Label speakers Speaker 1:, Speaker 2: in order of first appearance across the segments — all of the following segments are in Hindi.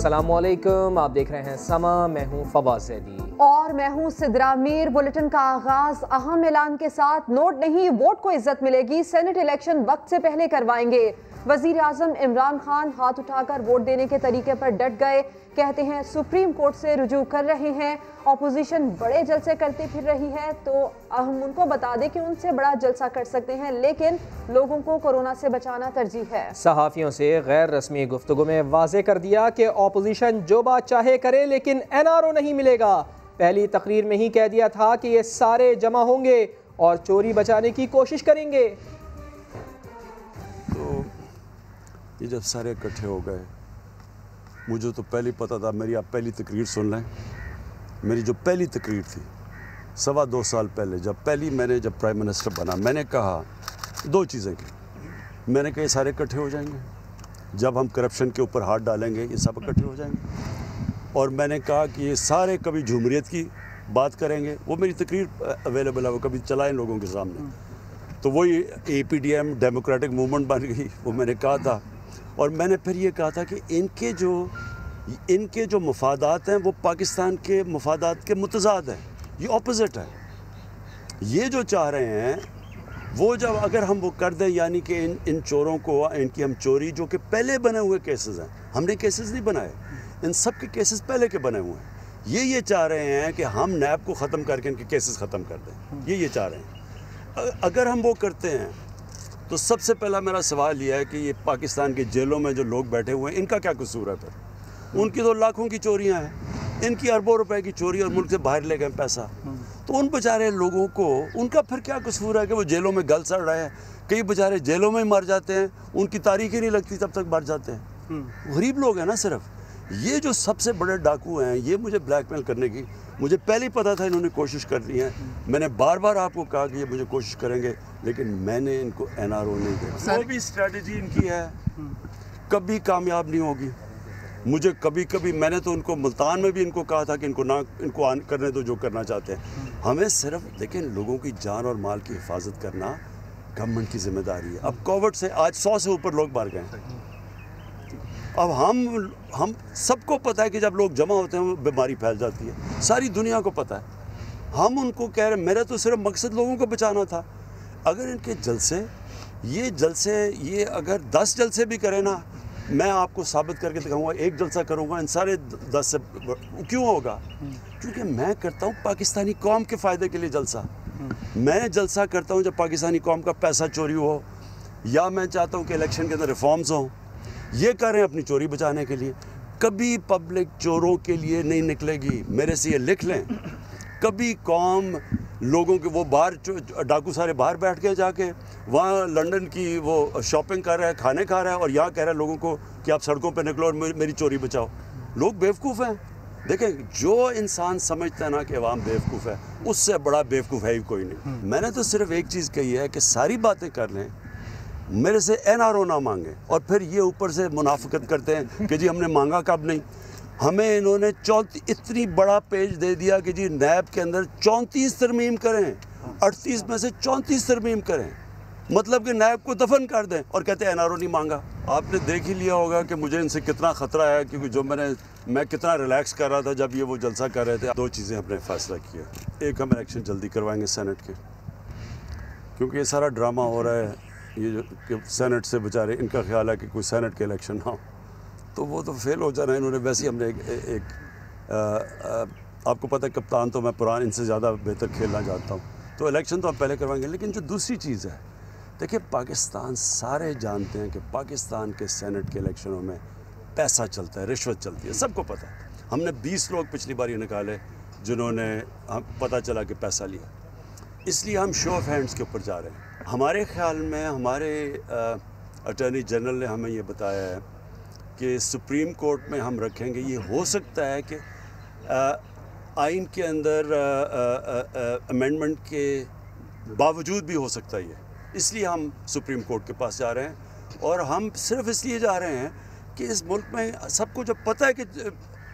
Speaker 1: अस्सलामुअलैकुम, आप देख रहे हैं समा। मैं हूं फवाद ज़ैदी
Speaker 2: और मैं हूं सिद्रा मीर। बुलेटिन का आगाज अहम ऐलान के साथ। नोट नहीं, वोट को इज्जत मिलेगी। सेनेट इलेक्शन वक्त से पहले करवाएंगे। वजीर आजम इमरान खान हाथ उठाकर वोट देने के तरीके पर डट गए। कहते हैं सुप्रीम कोर्ट से रुजू कर रहे हैं। ऑपोजिशन बड़े जलसे करती फिर रही है, तो हम उनको बता दें कि उनसे बड़ा जलसा कर सकते हैं, लेकिन लोगों को कोरोना से बचाना तरजीह है।
Speaker 1: सहाफ़ियों से गैर रस्मी गुफ्तगू में वाज़े कर दिया कि ऑपोजिशन जो बात चाहे करे, लेकिन NRO नहीं मिलेगा। पहली तकरीर में ही कह दिया था कि ये सारे जमा होंगे और चोरी बचाने की कोशिश करेंगे।
Speaker 3: तो ये जब सारे इकट्ठे हो गए, मुझे तो पहले पता था। मेरी आप पहली तकरीर सुन लें। मेरी जो पहली तकरीर थी 2.25 साल पहले, जब प्राइम मिनिस्टर बना, मैंने कहा दो चीज़ें की। मैंने कहा ये सारे इकट्ठे हो जाएंगे, जब हम करप्शन के ऊपर हाथ डालेंगे ये सब इकट्ठे हो जाएंगे। और मैंने कहा कि ये सारे कभी झूमरियत की बात करेंगे। वो मेरी तकरीर अवेलेबल है, वो कभी चलाएं लोगों के सामने। तो वही APDM डेमोक्रेटिक मूवमेंट बन गई, वो मैंने कहा था। और मैंने फिर ये कहा था कि इनके जो मफादात हैं वो पाकिस्तान के मफादात के मुतज़ाद हैं, ये ऑपोजिट है। ये जो चाह रहे हैं वो जब अगर हम वो कर दें, यानी कि इन चोरों को, इनकी हम चोरी, जो कि पहले बने हुए केसेस हैं, हमने केसेस नहीं बनाए, इन सब के केसेस पहले के बने हुए हैं। ये चाह रहे हैं कि हम नैब को ख़त्म करके इनके केसेस ख़त्म कर दें। ये चाह रहे हैं। अगर हम वो करते हैं तो सबसे पहला मेरा सवाल ये है कि ये पाकिस्तान के जेलों में जो लोग बैठे हुए हैं, इनका क्या कसूर है? फिर उनकी तो लाखों की चोरियां हैं, इनकी अरबों रुपए की चोरी, और मुल्क से बाहर ले गए पैसा। तो उन बेचारे लोगों को, उनका फिर क्या कसूर है कि वो जेलों में गल सड़ रहे हैं? कई बेचारे जेलों में ही मर जाते हैं, उनकी तारीख ही नहीं लगती तब तक मर जाते हैं। गरीब लोग हैं ना सिर्फ। ये जो सबसे बड़े डाकू हैं, ये मुझे ब्लैकमेल करने की, मुझे पहले ही पता था इन्होंने कोशिश करनी है। मैंने बार बार आपको कहा कि ये मुझे कोशिश करेंगे, लेकिन मैंने इनको NRO नहीं दिया। वो भी स्ट्रेटजी इनकी है, कभी कामयाब नहीं होगी। मुझे कभी मैंने तो उनको मुल्तान में भी इनको कहा था कि इनको करने दो जो करना चाहते हैं। हमें सिर्फ लेकिन लोगों की जान और माल की हिफाजत करना गवर्नमेंट की जिम्मेदारी है। अब कोविड से आज 100 से ऊपर लोग मर गए। अब हम सबको पता है कि जब लोग जमा होते हैं बीमारी फैल जाती है, सारी दुनिया को पता है। हम उनको कह रहे हैं, मेरा तो सिर्फ मकसद लोगों को बचाना था। अगर इनके जलसे ये अगर 10 जलसे भी करें ना, मैं आपको साबित करके दिखाऊंगा। एक जलसा करूंगा, इन सारे 10 से क्यों होगा? क्योंकि मैं करता हूं पाकिस्तानी कौम के फ़ायदे के लिए जलसा। मैं जलसा करता हूं जब पाकिस्तानी कौम का पैसा चोरी हो, या मैं चाहता हूं कि इलेक्शन के अंदर रिफॉर्म्स हों। ये कर रहे हैं अपनी चोरी बचाने के लिए। कभी पब्लिक चोरों के लिए नहीं निकलेगी, मेरे से ये लिख लें। कभी कौम लोगों के, वो बाहर डाकू सारे बाहर बैठ के जाके वहाँ लंदन की वो शॉपिंग कर रहा है, खाने खा रहा है, और यहाँ कह रहा है लोगों को कि आप सड़कों पे निकलो और मेरी चोरी बचाओ। लोग बेवकूफ़ हैं। देखें, जो इंसान समझता है ना कि अवाम बेवकूफ़ है, उससे बड़ा बेवकूफ़ है ही कोई नहीं। मैंने तो सिर्फ एक चीज़ कही है कि सारी बातें कर लें, मेरे से NRO ना मांगे, और फिर ये ऊपर से मुनाफिकत करते हैं कि जी हमने मांगा कब नहीं। हमें इन्होंने 34 इतनी बड़ा पेज दे दिया कि जी नैब के अंदर 34 तरमीम करें, 38 में से 34 तरमीम करें, मतलब कि नैब को दफन कर दें, और कहते हैं NRO नहीं मांगा। आपने देख ही लिया होगा कि मुझे इनसे कितना ख़तरा है, क्योंकि जो मैं कितना रिलैक्स कर रहा था जब ये वो जलसा कर रहे थे। दो चीज़ें हमने फैसला किया। एक, हम इलेक्शन जल्दी करवाएंगे सेनेट के, क्योंकि ये सारा ड्रामा हो रहा है। ये जो सेनेट से बेचारे, इनका ख्याल है कि कोई सेनेट के इलेक्शन ना हो तो वो तो फेल हो जाना है। इन्होंने वैसे ही हमने आपको पता है कप्तान तो मैं पुरान, इनसे ज़्यादा बेहतर खेलना चाहता हूँ, तो इलेक्शन तो हम पहले करवाएंगे। लेकिन जो दूसरी चीज़ है, देखिए पाकिस्तान, सारे जानते हैं कि पाकिस्तान के सेनेट के इलेक्शनों में पैसा चलता है, रिश्वत चलती है, सबको पता है। हमने 20 लोग पिछली बार ये निकाले जिन्होंने पता चला कि पैसा लिया, इसलिए हम शो ऑफ हैंड्स के ऊपर जा रहे हैं। हमारे ख्याल में हमारे अटॉर्नी जनरल ने हमें ये बताया है कि सुप्रीम कोर्ट में हम रखेंगे। ये हो सकता है कि आइन के अंदर अमेंडमेंट के बावजूद भी हो सकता है ये, इसलिए हम सुप्रीम कोर्ट के पास जा रहे हैं। और हम सिर्फ इसलिए जा रहे हैं कि इस मुल्क में सबको जब पता है कि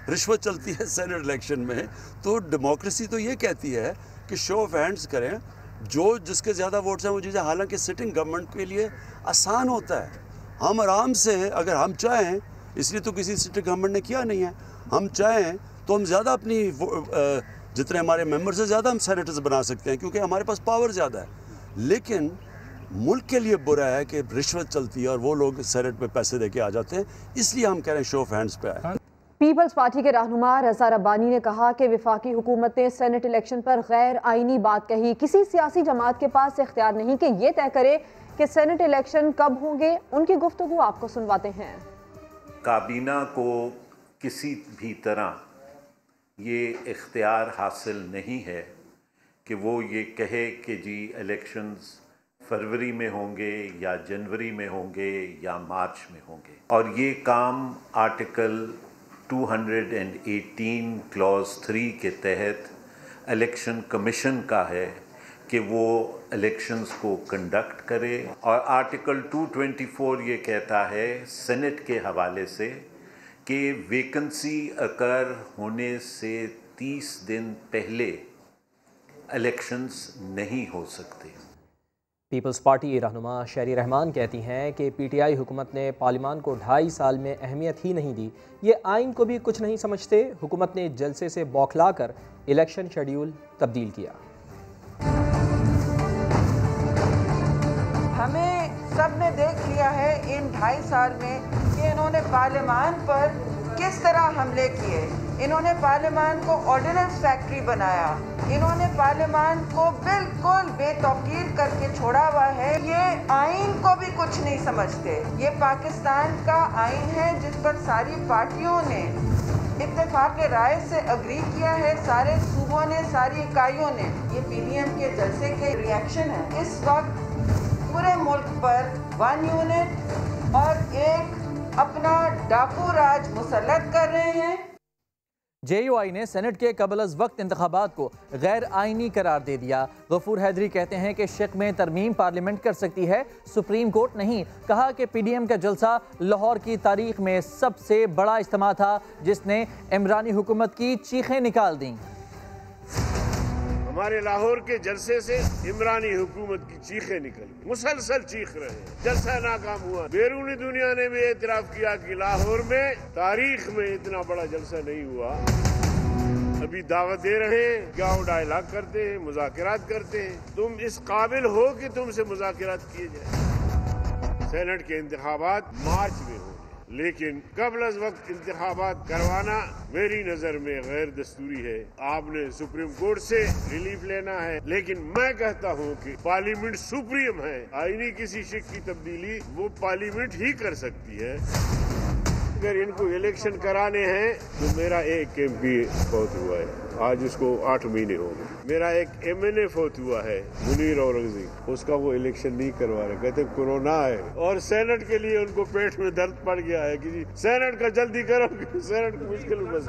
Speaker 3: रिश्वत चलती है सेनेट इलेक्शन में, तो डेमोक्रेसी तो ये कहती है कि शो ऑफ हैंड्स करें, जो जिसके ज़्यादा वोट्स हैं वो चीज़ें। हालांकि सिटिंग गवर्नमेंट के लिए आसान होता है, हम आराम से, अगर हम चाहें इसलिए तो किसी स्टेट गवर्नमेंट ने किया नहीं है। हम चाहें तो हम ज़्यादा अपनी जितने हमारे मेंबर्स हैं ज़्यादा हम सेनेटर्स बना सकते हैं, क्योंकि हमारे पास पावर ज़्यादा है। लेकिन मुल्क के लिए बुरा है कि रिश्वत चलती है और वो लोग सेनेट में पैसे दे के आ जाते हैं, इसलिए हम कह रहे हैं शो ऑफ हैंड्स पे आए।
Speaker 2: पीपल्स पार्टी के रहनुमा रज़ा रब्बानी ने कहा कि वफाकी हुकूमत ने सेनेट इलेक्शन पर गैर आइनी बात कही। किसी सियासी जमात के पास इख्तियार नहीं कि ये तय करे कि सेनेट इलेक्शन कब होंगे। उनकी गुफ्तगू आपको सुनवाते हैं।
Speaker 4: काबीना को किसी भी तरह ये इख्तियार हासिल नहीं है कि वो ये कहे कि जी इलेक्शंस फरवरी में होंगे या जनवरी में होंगे या मार्च में होंगे। और ये काम आर्टिकल 218 क्लॉज 3 के तहत इलेक्शन कमीशन का है कि वो इलेक्शंस को कंडक्ट करे। और आर्टिकल 224 ये कहता है सेनेट के हवाले से कि वैकेंसी अकर होने से 30 दिन पहले इलेक्शंस नहीं हो सकते।
Speaker 1: पीपल्स पार्टी रहनुमा शहरी रहमान कहती हैं कि पीटीआई हुकूमत ने पार्लियामान को 2.5 साल में अहमियत ही नहीं दी। ये आइन को भी कुछ नहीं समझते। हुकूमत ने जलसे से बौखला कर इलेक्शन शेड्यूल तब्दील किया।
Speaker 5: हमें सब ने देख लिया है इन 2.5 साल में कि इन्होंने पार्लियामान पर किस तरह हमले किए। इन्होंने पार्लियामान को ऑर्डिनेंस फैक्ट्री बनाया। इन्होंने पार्लियामान को बिल्कुल बेतौकीर करके छोड़ा हुआ है। ये आइन को भी कुछ नहीं समझते। ये पाकिस्तान का आइन है जिस पर सारी पार्टियों ने इत्तेफाक राय से अग्री किया है, सारे सूबों ने, सारी इकाइयों ने। ये पीडीएम के जलसे के रिएक्शन है। इस वक्त पूरे मुल्क पर 1 यूनिट और एक अपना डाकू राज मुसल्लत कर रहे हैं।
Speaker 6: JUI ने सेनेट के कबल अज़ वक्त इंतखाबात को गैर आइनी करार दे दिया। गफूर हैदरी कहते हैं कि शक में तरमीम पार्लियामेंट कर सकती है, सुप्रीम कोर्ट नहीं। कहा कि PDM का जलसा लाहौर की तारीख में सबसे बड़ा इज्तिमा था जिसने इमरानी हुकूमत की चीखें निकाल दी।
Speaker 7: हमारे लाहौर के जलसे से इमरानी हुकूमत की चीखें निकली, मुसलसल चीख रहे हैं। जलसा नाकाम हुआ। बैरूनी दुनिया ने भी एतराफ किया कि लाहौर में तारीख में इतना बड़ा जलसा नहीं हुआ। अभी दावत दे रहे हैं, क्या वो डायलॉग करते हैं, मुज़ाकरात करते हैं। तुम इस काबिल हो कि तुमसे मुज़ाकरात किए जाए। सेनेट के इंतखाबात मार्च में होंगे, लेकिन कबल अज़ वक्त इंतखाबात करवाना मेरी नज़र में गैर दस्तूरी है। आपने सुप्रीम कोर्ट से रिलीफ लेना है, लेकिन मैं कहता हूँ कि पार्लियामेंट सुप्रीम है। आईनी किसी शिक की तब्दीली वो पार्लियामेंट ही कर सकती है। अगर इनको इलेक्शन कराने हैं तो मेरा एक MP फौत हुआ है, आज उसको 8 महीने हो गए। मेरा एक MNA फौत हुआ है, मुनीर औरंगजी, उसका वो इलेक्शन नहीं करवा रहे, कहते कोरोना है। और सेनेट के लिए उनको पेट में दर्द पड़ गया है कि जी सेनेट का जल्दी करो, सेनेट को मुश्किल बस।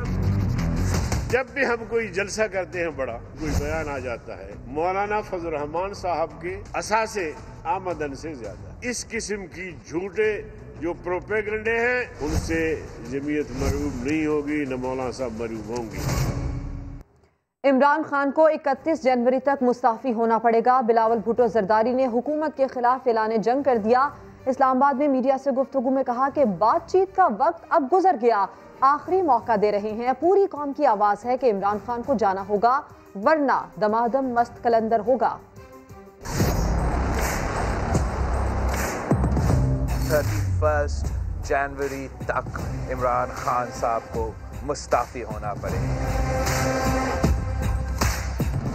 Speaker 7: जब भी हम कोई जलसा करते हैं, बड़ा कोई बयान आ जाता है, मौलाना फजल रहमान साहब के असासे आमदन से ज्यादा इस किस्म की झूठे जो प्रोपेगेंडे हैं उनसे जमीयत मरूब नहीं होगी, न मौलाना साहब मरूब होंगी।
Speaker 2: इमरान खान को 31 जनवरी तक मुस्ताफी होना पड़ेगा। बिलावल भुट्टो जरदारी ने हुकूमत के खिलाफ ऐलान जंग कर दिया। इस्लामाबाद में मीडिया से गुफ्तगू में कहा कि बातचीत का वक्त अब गुजर गया, आखिरी मौका दे रहे हैं। पूरी कौम की आवाज है कि इमरान खान को जाना होगा, वरना दमादम मस्त कलंदर होगा।
Speaker 8: 31 जनवरी तक इमरान खान साहब को मुस्ताफ़ी होना पड़ेगा।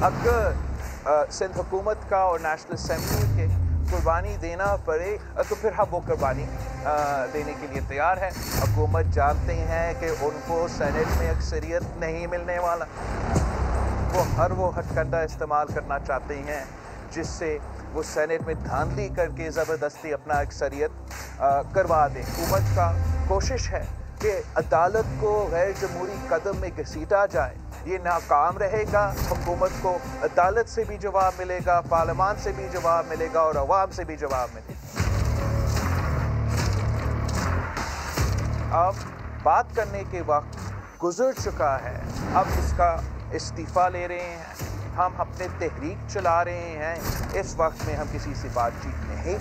Speaker 8: अगर सिंध हुकूमत का और नेशनल असेंबली के कुर्बानी देना पड़े तो फिर हम वो कुर्बानी देने के लिए तैयार हैं। हुकूमत जानते हैं कि उनको सेनेट में अक्सरियत नहीं मिलने वाला, वो हथकंडा इस्तेमाल करना चाहते हैं जिससे वो सेनेट में धांधली करके ज़बरदस्ती अपना अक्सरियत करवा दें। हुकूमत का कोशिश है कि अदालत को गैर जमहूरी कदम में घसीटा जाए, ये नाकाम रहेगा। हुकूमत को अदालत से भी जवाब मिलेगा, पार्लियामान से भी जवाब मिलेगा और अवाम से भी जवाब मिलेगा। अब बात करने के वक्त गुजर चुका है, अब इसका इस्तीफ़ा ले रहे हैं। हम अपने तहरीक चला रहे हैं, इस वक्त में हम किसी से बातचीत नहीं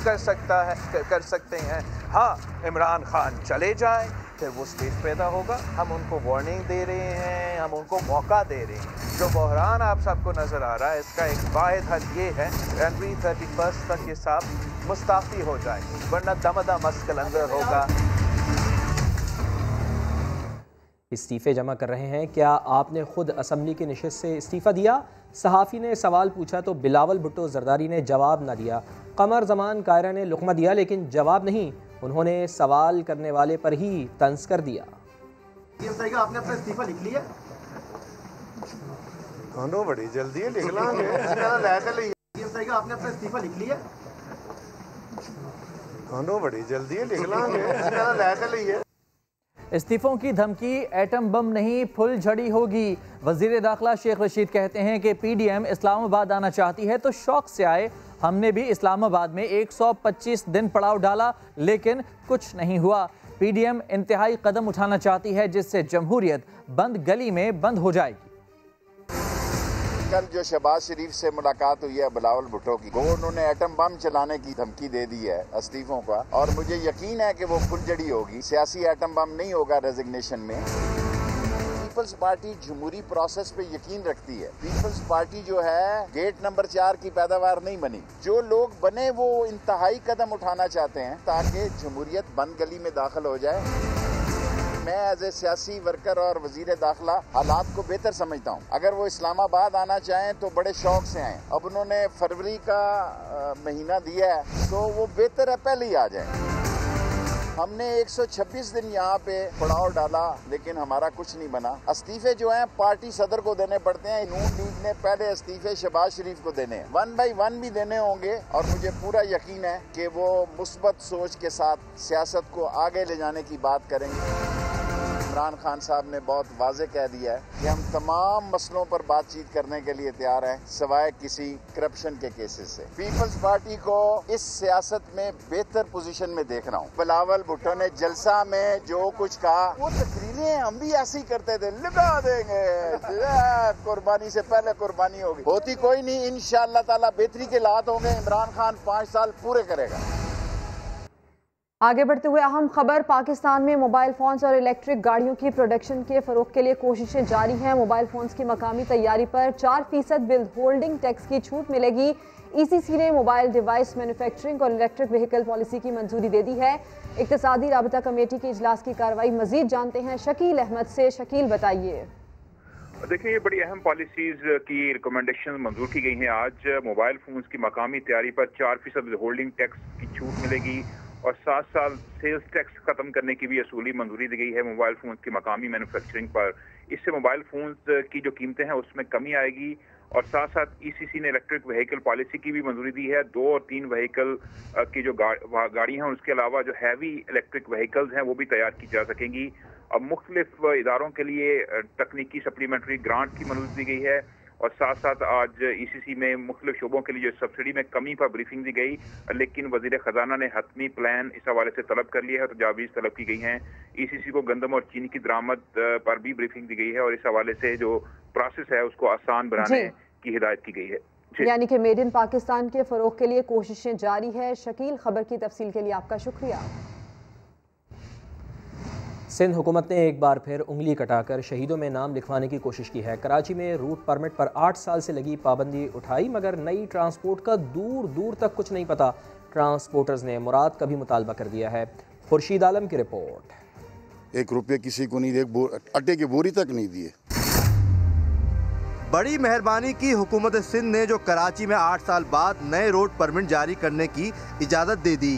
Speaker 8: कर सकते हैं। हाँ, इमरान खान चले जाए फिर वो स्टेट पैदा होगा, हम उनको वार्निंग दे रहे हैं, हम उनको मौका दे रहे हैं। जो बहरान आप सबको नज़र आ रहा है, इसका एक वाहिद हल ये है जनवरी 31 तक ये सब मुस्ताफ़ी हो जाएंगे, वरना दमदम कलंदर होगा।
Speaker 1: इस्तीफ़े जमा कर रहे हैं, क्या आपने खुद असम्बली की नशिस्त से इस्तीफ़ा दिया? सहाफ़ी ने सवाल पूछा तो बिलावल भुट्टो जरदारी ने जवाब ना दिया। कमर जमान कायरा ने लुक़मा दिया लेकिन जवाब नहीं, उन्होंने सवाल करने वाले पर ही तंज कर दिया।
Speaker 9: आपने अपना इस्तीफा लिख लिया?
Speaker 10: हाँ, बड़ी जल्दी है, लिख लांगे।
Speaker 9: आपने अपना इस्तीफा लिख लिया?
Speaker 10: हाँ, बड़ी जल्दी है, लिख लांगे।
Speaker 6: इस्तीफों की धमकी एटम बम नहीं फुल झड़ी होगी। वजीर दाखिला शेख रशीद कहते हैं कि पीडीएम इस्लामाबाद आना चाहती है तो शौक से आए। हमने भी इस्लामाबाद में 125 दिन पड़ाव डाला लेकिन कुछ नहीं हुआ। पीडीएम इंतहाई कदम उठाना चाहती है जिससे जमहूरियत बंद गली में बंद हो जाएगी।
Speaker 11: कल जो शहबाज शरीफ से मुलाकात हुई है बिलावल भुट्टो की, वो उन्होंने एटम बम चलाने की धमकी दे दी है इस्तीफों का, और मुझे यकीन है कि वो फुलझड़ी होगी। सियासी एटम बम नहीं होगा रेजिग्नेशन में। पीपल्स पार्टी जमहूरी प्रोसेस पे यकीन रखती है। पीपल्स पार्टी जो है गेट नंबर 4 की पैदावार नहीं बनी। जो लोग बने वो इंतहाई कदम उठाना चाहते हैं ताकि जमहूरियत बंद गली में दाखिल हो जाए। मैं एज ए सियासी वर्कर और वजीर दाखिला हालात को बेहतर समझता हूँ। अगर वो इस्लामाबाद आना चाहें तो बड़े शौक से आएँ। अब उन्होंने फरवरी का महीना दिया है तो वो बेहतर है पहले ही आ जाए। हमने 126 दिन यहाँ पे पड़ाव डाला लेकिन हमारा कुछ नहीं बना। इस्तीफे जो हैं पार्टी सदर को देने पड़ते हैं। नून लीग ने पहले इस्तीफे शहबाज शरीफ को देने हैं, 1 by 1 भी देने होंगे, और मुझे पूरा यकीन है कि वो मुस्बत सोच के साथ सियासत को आगे ले जाने की बात करेंगे। इमरान खान साहब ने बहुत वाज़े कह दिया है कि हम तमाम मसलों पर बातचीत करने के लिए तैयार हैं सिवाय किसी करप्शन के केसेस से। पीपल्स पार्टी को इस सियासत में बेहतर पोजीशन में देख रहा हूँ। बिलावल भुट्टो ने जलसा में जो कुछ कहा वो तकरीरें हम भी ऐसे ही करते थे, लगा देंगे कुर्बानी से पहले कुर्बानी होगी, होती कोई नहीं। इंशाअल्लाह ताला बेहतरी के लात होंगे। इमरान खान 5 साल पूरे करेगा।
Speaker 2: आगे बढ़ते हुए अहम खबर, पाकिस्तान में मोबाइल फोन्स और इलेक्ट्रिक गाड़ियों की प्रोडक्शन के फ़रोग़ के लिए कोशिशें जारी हैं। मोबाइल फोन्स की मकामी तैयारी पर 4% विद होल्डिंग टैक्स की छूट मिलेगी। ECC ने मोबाइल डिवाइस मैन्युफैक्चरिंग और इलेक्ट्रिक व्हीकल पॉलिसी की मंजूरी दे दी है। इक़्तिसादी राबता कमेटी के इजलास की कार्रवाई मजीद जानते हैं शकील अहमद से। शकील, बताइए।
Speaker 12: देखिए, ये बड़ी अहम पॉलिसीज की रिकमेंडेशन मंजूर की गई हैं। आज मोबाइल फोन्स की मकामी तैयारी पर 4% होल्डिंग टैक्स की छूट मिलेगी और 7 साल सेल्स टैक्स खत्म करने की भी असूली मंजूरी दी गई है मोबाइल फोन्स की मकामी मैन्युफैक्चरिंग पर। इससे मोबाइल फोन्स की जो कीमतें हैं उसमें कमी आएगी और साथ साथ ECC ने इलेक्ट्रिक व्हीकल पॉलिसी की भी मंजूरी दी है। 2 और 3 व्हीकल की जो गाड़ियाँ हैं उसके अलावा जो हैवी इलेक्ट्रिक व्हीकल्स हैं वो भी तैयार की जा सकेंगी। अब मुख्तलिफ इदारों के लिए तकनीकी सप्लीमेंट्री ग्रांट की मंजूरी दी गई है और साथ साथ आज ECC में मुख्तलिफ शोबों के लिए सब्सिडी में कमी पर ब्रीफिंग दी गई, लेकिन वजीर खजाना ने हतमी प्लान इस हवाले से तलब कर लिया है, तजावीज़ तलब की गई हैं। ECC को गंदम और चीनी की दरामद पर भी ब्रीफिंग दी गई है और इस हवाले से जो प्रोसेस है उसको आसान बनाने की हिदायत की गई है।
Speaker 2: यानी कि मेड इन पाकिस्तान के फ़रोग़ के लिए कोशिशें जारी है। शकील, खबर की तफसील के लिए आपका शुक्रिया।
Speaker 1: सिंध हुकूमत ने एक बार फिर उंगली कटाकर शहीदों में नाम लिखवाने की कोशिश की है। कराची में रूट परमिट पर 8 साल से लगी पाबंदी उठाई मगर नई ट्रांसपोर्ट का दूर दूर तक कुछ नहीं पता। ट्रांसपोर्टर्स ने मुराद का भी मुतालबा कर दिया है। खुर्शीद आलम की रिपोर्ट।
Speaker 10: 1 रुपये किसी को नहीं दिए, आटे की बोरी तक नहीं दिए।
Speaker 13: बड़ी मेहरबानी की हुकूमत सिंध ने जो कराची में 8 साल बाद नए रोड परमिट जारी करने की इजाज़त दे दी।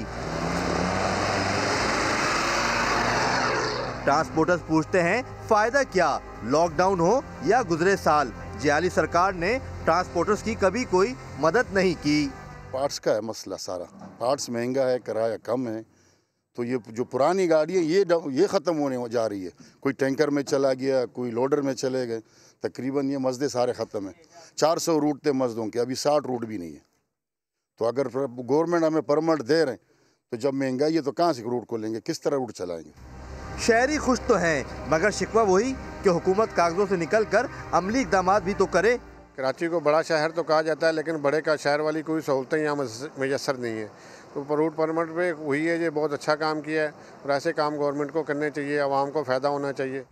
Speaker 13: ट्रांसपोर्टर्स पूछते हैं फायदा क्या, लॉकडाउन हो या गुजरे साल, जियाली सरकार ने ट्रांसपोर्टर्स की कभी कोई मदद नहीं की।
Speaker 10: पार्ट्स का है मसला सारा, पार्ट्स महंगा है, किराया कम है, तो ये जो पुरानी गाड़ी है ये ख़त्म होने जा रही है। कोई टैंकर में चला गया, कोई लोडर में चले गए, तकरीबन ये मज़दे सारे ख़त्म हैं। 400 रूट थे मज़दों के, अभी 60 रूट भी नहीं है। तो अगर गवर्नमेंट हमें परमिट दे रहे हैं तो जब महंगाई है तो कहाँ से रूट को लेंगे, किस तरह रूट चलाएंगे।
Speaker 13: शहरी खुश तो हैं मगर शिकवा वही कि हुकूमत कागजों से निकल कर अमली इकदाम भी तो करे।
Speaker 14: कराची को बड़ा शहर तो कहा जाता है, लेकिन बड़े का शहर वाली कोई सहूलतें यहाँ मैसर नहीं है। तो रूट परमिट पे हुई है, ये बहुत अच्छा काम किया है और ऐसे काम गवर्नमेंट को करने चाहिए, आवाम को फ़ायदा होना चाहिए।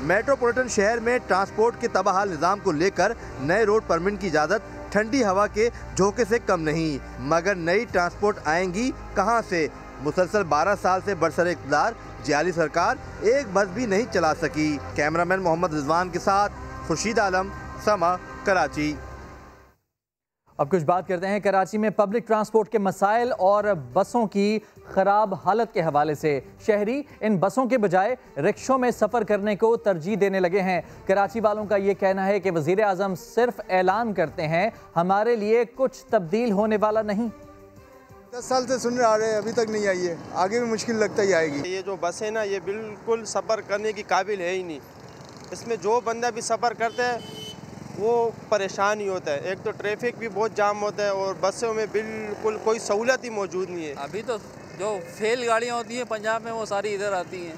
Speaker 13: मेट्रोपॉलिटन शहर में ट्रांसपोर्ट के तबाहाल निज़ाम को लेकर नए रोड परमिट की इजाज़त ठंडी हवा के झोंके से कम नहीं, मगर नई ट्रांसपोर्ट आएंगी कहां से? मुसलसल 12 साल से बरसर इक़्तिदार जियाली सरकार एक बस भी नहीं चला सकी। कैमरामैन मोहम्मद रिजवान के साथ खुर्शीद आलम, समा, कराची।
Speaker 6: अब कुछ बात करते हैं कराची में पब्लिक ट्रांसपोर्ट के मसाइल और बसों की ख़राब हालत के हवाले से। शहरी इन बसों के बजाय रिक्शों में सफ़र करने को तरजीह देने लगे हैं। कराची वालों का ये कहना है कि वज़ीर आज़म सिर्फ ऐलान करते हैं, हमारे लिए कुछ तब्दील होने वाला नहीं।
Speaker 15: 10 साल से सुन रहे आ रहे हैं, अभी तक नहीं आई है, आगे भी मुश्किल लगता ही आएगी।
Speaker 16: ये जो बस है ना, ये बिल्कुल सफ़र करने की काबिल है ही नहीं। इसमें जो बंदा भी सफ़र करता है वो परेशान ही होता है। एक तो ट्रैफिक भी बहुत जाम होता है और बसों में बिल्कुल कोई सहूलत ही मौजूद नहीं है।
Speaker 17: अभी तो जो फेल गाड़ियाँ होती हैं पंजाब में, वो सारी इधर आती हैं,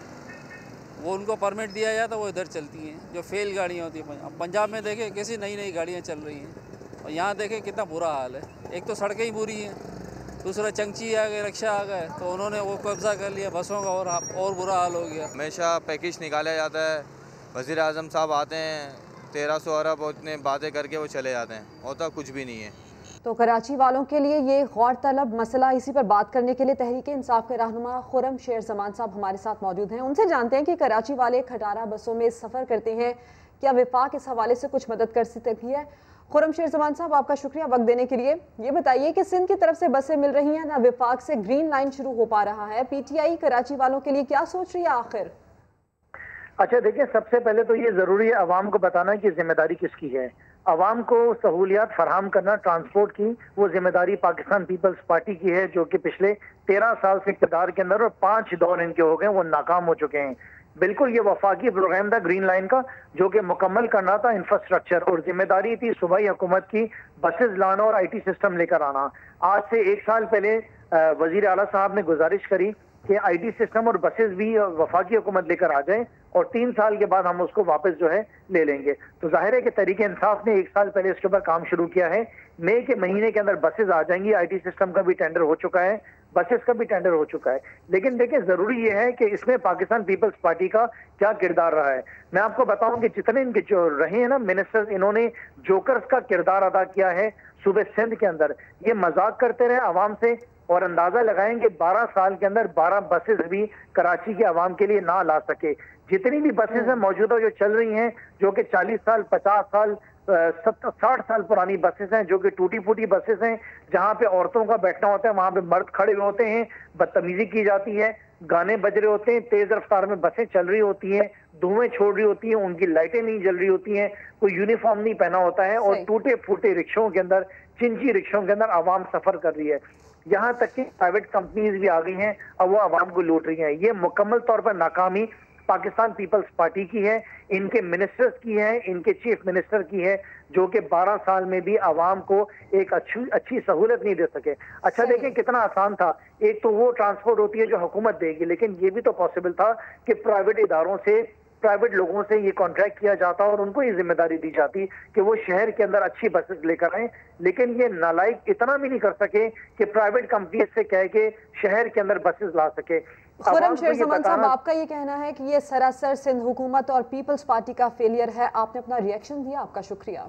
Speaker 17: वो उनको परमिट दिया जाए तो वो इधर चलती हैं। जो फेल गाड़ियाँ होती हैं पंजाब में देखें कैसी नई नई गाड़ियाँ चल रही हैं, और यहाँ देखें कितना बुरा हाल है। एक तो सड़कें ही बुरी हैं, दूसरा चंची आ गए, रिक्शा आ गए, तो उन्होंने वो कब्जा कर लिया बसों का, और बुरा हाल हो गया।
Speaker 18: हमेशा पैकेज निकाला जाता है, वज़ीर आज़म साहब आते हैं 1300 अरब उतने बातें करके वो चले जाते हैं, होता कुछ भी नहीं है।
Speaker 2: तो कराची वालों के लिए ये गौरतलब मसला। इसी पर बात करने के लिए तहरीक इंसाफ के रहनुमा खुर्रम शेर जमान साहब हमारे साथ मौजूद हैं। उनसे जानते हैं कि कराची वाले खटारा बसों में सफ़र करते हैं, क्या विफाक इस हवाले से कुछ मदद कर सकती है? खुर्रम शेर जमान साहब, आपका शुक्रिया वक्त देने के लिए। ये बताइए कि सिंध की तरफ से बसें मिल रही हैं, ना विफाक से ग्रीन लाइन शुरू हो पा रहा है, PTI कराची वालों के लिए क्या सोच रही है आखिर?
Speaker 19: अच्छा देखिए, सबसे पहले तो ये ज़रूरी है आवाम को बताना कि जिम्मेदारी किसकी है। आवाम को सहूलियात फराहम करना ट्रांसपोर्ट की, वो जिम्मेदारी पाकिस्तान पीपल्स पार्टी की है, जो कि पिछले 13 साल से इक़्तिदार के अंदर और 5 दौर इनके हो गए, वो नाकाम हो चुके हैं। बिल्कुल ये वफाकी प्रोग्राम था ग्रीन लाइन का, जो कि मुकम्मल करना था इंफ्रास्ट्रक्चर, और जिम्मेदारी थी सूबाई हुकूमत की बसेज लाना और IT सिस्टम लेकर आना। आज से 1 साल पहले वजीर आला साहब ने गुजारिश करी कि IT सिस्टम और बसेज भी वफाकी हुकूमत लेकर आ जाए, और 3 साल के बाद हम उसको वापस जो है ले लेंगे। तो जाहिर है कि तहरीक इंसाफ ने 1 साल पहले इसके ऊपर काम शुरू किया है। मई के महीने के अंदर बसेज आ जाएंगी, IT सिस्टम का भी टेंडर हो चुका है, बसेस का भी टेंडर हो चुका है। लेकिन देखिए, जरूरी ये है कि इसमें पाकिस्तान पीपल्स पार्टी का क्या किरदार रहा है। मैं आपको बताऊं कि जितने इनके जो रहे हैं ना मिनिस्टर्स, इन्होंने जोकर्स का किरदार अदा किया है सूबे सिंध के अंदर। ये मजाक करते रहे आवाम से, और अंदाजा लगाएंगे 12 साल के अंदर 12 बसेस भी कराची के आवाम के लिए ना ला सके। जितनी भी बसेस हैं मौजूदा जो चल रही हैं, जो कि 40 साल 50 साल 60 साल पुरानी बसेस हैं, जो कि टूटी फूटी बसेस हैं, जहां पे औरतों का बैठना होता है, वहां पे मर्द खड़े हुए होते हैं, बदतमीजी की जाती है, गाने बज रहे होते हैं, तेज रफ्तार में बसें चल रही होती हैं, धुएं छोड़ रही होती हैं, उनकी लाइटें नहीं जल रही होती हैं, कोई यूनिफॉर्म नहीं पहना होता है, और टूटे फूटे रिक्शों के अंदर, चिंची रिक्शों के अंदर आवाम सफर कर रही है। यहाँ तक कि प्राइवेट कंपनीज भी आ गई हैं, अब वो आवाम को लूट रही हैं। ये मुकम्मल तौर पर नाकामी पाकिस्तान पीपल्स पार्टी की है, इनके मिनिस्टर्स की है, इनके चीफ मिनिस्टर की है, जो कि 12 साल में भी आवाम को एक अच्छी सहूलत नहीं दे सके। अच्छा देखें कितना आसान था, एक तो वो ट्रांसपोर्ट होती है जो हुकूमत देगी, लेकिन ये भी तो पॉसिबल था कि प्राइवेट इदारों से, प्राइवेट लोगों से ये कॉन्ट्रैक्ट किया जाता और उनको ये जिम्मेदारी दी जाती कि वो शहर के अंदर अच्छी बसेस लेकर आए। लेकिन ये नालायक इतना भी नहीं कर सके कि प्राइवेट कंपनी से कह के शहर के अंदर बसेस ला सके।
Speaker 2: खुर्रम शेर जमान साहब, आपका ये कहना है कि ये सरासर सिंध हुकूमत और पीपल्स पार्टी का फेलियर है। आपने अपना रिएक्शन दिया, आपका शुक्रिया।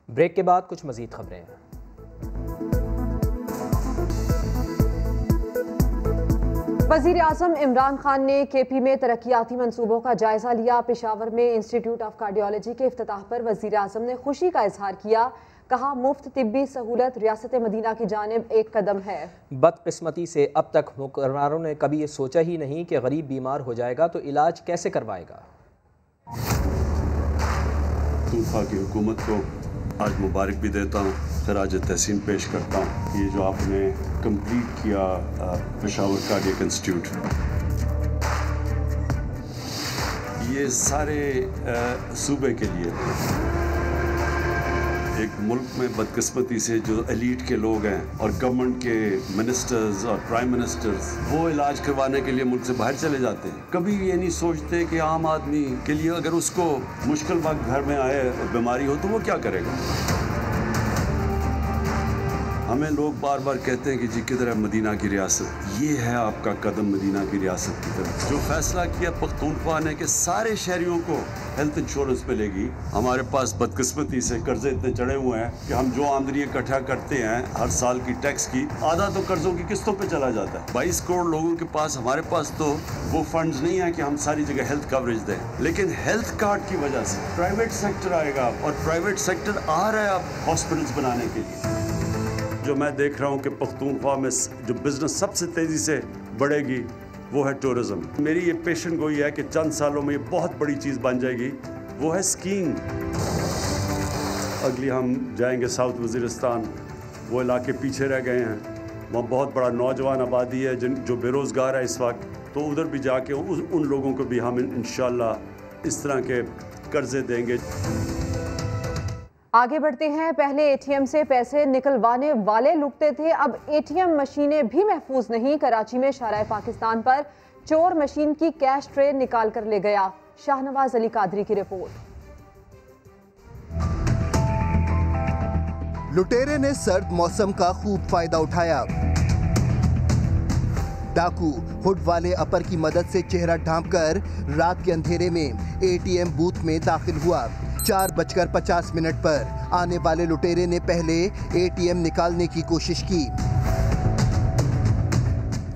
Speaker 1: ब्रेक के बाद कुछ मजीद खबरें हैं।
Speaker 2: वज़ीर आज़म इमरान खान ने KP में तरक्याती मंसूबों का जायजा लिया। पेशावर में इंस्टीट्यूट ऑफ कार्डियोलॉजी के इफ्तिताह पर वज़ीर आज़म ने खुशी का इजहार किया। कहा, मुफ्त तिब्बी सहूलत रियासत मदीना की जानिब एक कदम है।
Speaker 1: बदकिस्मती से अब तक हुक्मरानों ने कभी ये सोचा ही नहीं कि गरीब बीमार हो जाएगा तो इलाज कैसे करवाएगा।
Speaker 3: तूफा की हुकूमत को आज मुबारक भी देता हूँ, खराज तहसीन पेश करता हूँ। ये जो आपने कंप्लीट किया पेशावर कार्डियक इंस्टीट्यूट, ये सारे सूबे के लिए एक मुल्क में बदकिस्मती से जो एलीट के लोग हैं और गवर्नमेंट के मिनिस्टर्स और प्राइम मिनिस्टर्स वो इलाज करवाने के लिए मुल्क से बाहर चले जाते हैं। कभी ये नहीं सोचते कि आम आदमी के लिए अगर उसको मुश्किल वक्त घर में आए और बीमारी हो तो वो क्या करेगा। हमें लोग बार बार कहते हैं कि जी किधर है मदीना की रियासत। ये है आपका कदम मदीना की रियासत की तरफ। जो फैसला किया पख्तूनख्वा ने कि सारे शहरियों को हेल्थ इंश्योरेंस मिलेगी। हमारे पास बदकिस्मती से कर्जे इतने चढ़े हुए हैं कि हम जो आमदनी इकट्ठा करते हैं हर साल की टैक्स की, आधा तो कर्जों की किस्तों पे चला जाता है। 22 करोड़ लोगों के पास, हमारे पास तो वो फंड्स नहीं है कि हम सारी जगह हेल्थ कवरेज दें। लेकिन हेल्थ कार्ड की वजह से प्राइवेट सेक्टर आएगा और प्राइवेट सेक्टर आ रहा है अब हॉस्पिटल्स बनाने के लिए। जो मैं देख रहा हूँ कि पख्तूनख्वा में जो बिजनेस सबसे तेज़ी से बढ़ेगी वो है टूरिज़्म। मेरी ये पेशन गोई है कि चंद सालों में ये बहुत बड़ी चीज़ बन जाएगी, वो है स्कीइंग। अगली हम जाएंगे साउथ वज़ीरिस्तान, वो इलाके पीछे रह गए हैं, वहाँ बहुत बड़ा नौजवान आबादी है जो बेरोज़गार है इस वक्त। तो उधर भी जाके उन लोगों को भी हम इंशाल्लाह इस तरह के कर्जे देंगे।
Speaker 2: आगे बढ़ते हैं। पहले एटीएम से पैसे निकलवाने वाले लुटते थे, अब एटीएम मशीनें भी महफूज नहीं। कराची में शाराए पाकिस्तान पर चोर मशीन की कैश ट्रे निकाल कर ले गया। शाहनवाज अली कादरी की रिपोर्ट।
Speaker 20: लुटेरे ने सर्द मौसम का खूब फायदा उठाया। डाकू हुड वाले अपर की मदद से चेहरा ढांपकर रात के अंधेरे में एटीएम बूथ में दाखिल हुआ। 4:50 पर आने वाले लुटेरे ने पहले एटीएम निकालने की कोशिश की।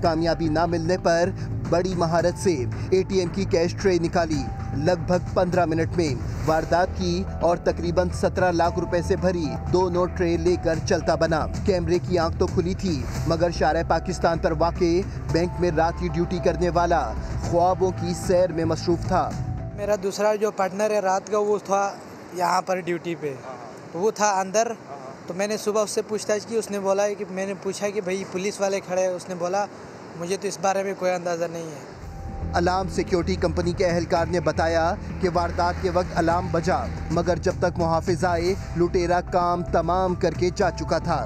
Speaker 20: कामयाबी ना मिलने पर बड़ी महारत से एटीएम की कैश ट्रे निकाली। लगभग 15 मिनट में वारदात की और तकरीबन 17 लाख रुपए से भरी दोनों ट्रे लेकर चलता बना। कैमरे की आंख तो खुली थी, मगर शाराए पाकिस्तान पर वाक़े बैंक में रात की ड्यूटी करने वाला ख्वाबों की सैर में मसरूफ था।
Speaker 21: मेरा दूसरा जो पार्टनर है रात का, वो था यहाँ पर ड्यूटी पे, तो वो था अंदर। तो मैंने सुबह उससे पूछताछ की, उसने बोला कि मैंने पूछा कि भाई पुलिस वाले खड़े हैं, उसने बोला मुझे तो इस बारे में कोई अंदाज़ा नहीं है।
Speaker 20: अलार्म सिक्योरिटी कंपनी के एहलकार ने बताया कि वारदात के वक्त अलार्म बजा, मगर जब तक मुहाफिज आए लुटेरा काम तमाम करके जा चुका था।